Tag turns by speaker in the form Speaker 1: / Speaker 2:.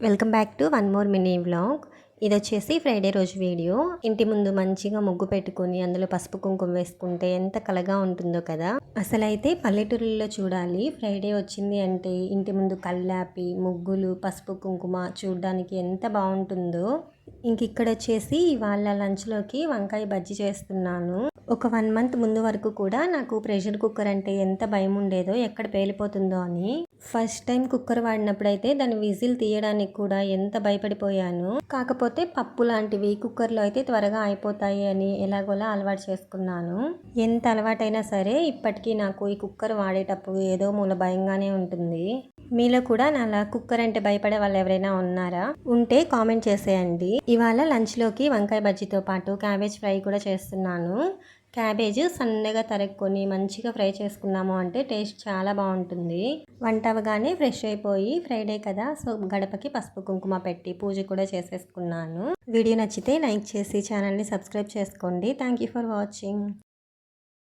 Speaker 1: Welcome back to one more mini vlog. ఇది వచ్చేసి Friday రోజు వీడియో. ఇంటి ముందు మంచిగా ముగ్గు పెట్టుకొని అందులో పసుపు కుంకుమ వేసుకుంటే ఎంత కలగా ఉంటుందో కదా. అసలైతే పల్లెటూరులో చూడాలి, ఫ్రైడే వచ్చింది అంటే ఇంటి ముందు కల్లాపి ముగ్గులు పసుపు కుంకుమ చూడడానికి ఎంత బాగుంటుందో. ఇంక ఇక్కడ వచ్చేసి ఇవాళ లంచ్లోకి వంకాయ బజ్జీ చేస్తున్నాను. ఒక 1 మంత్ ముందు వరకు కూడా నాకు ప్రెషర్ కుక్కర్ అంటే ఎంత భయం ఉండేదో, ఎక్కడ పేలిపోతుందో అని. ఫస్ట్ టైం కుక్కర్ వాడినప్పుడైతే దాని విజిల్ తీయడానికి కూడా ఎంత భయపడిపోయాను. కాకపోతే పప్పు లాంటివి కుక్కర్లో అయితే త్వరగా అయిపోతాయి అని ఎలాగోలా అలవాటు చేసుకున్నాను. ఎంత అలవాటైనా సరే ఇప్పటికీ నాకు ఈ కుక్కర్ వాడేటప్పుడు ఏదో మూల భయంగానే ఉంటుంది. మీలో కూడా నాలా కుక్కర్ అంటే భయపడే వాళ్ళు ఎవరైనా ఉన్నారా? ఉంటే కామెంట్ చేసేయండి. ఇవాళ లంచ్లోకి వంకాయ బజ్జీతో పాటు క్యాబేజ్ ఫ్రై కూడా చేస్తున్నాను. క్యాబేజ్ సన్నగా తరుక్కొని మంచిగా ఫ్రై చేసుకున్నాము అంటే టేస్ట్ చాలా బాగుంటుంది. వంట అవగానే ఫ్రెష్ అయిపోయి, ఫ్రైడే కదా సో గడపకి పసుపు కుంకుమ పెట్టి పూజ కూడా చేసేసుకున్నాను. వీడియో నచ్చితే లైక్ చేసి ఛానల్ని సబ్స్క్రైబ్ చేసుకోండి. Thank you for watching.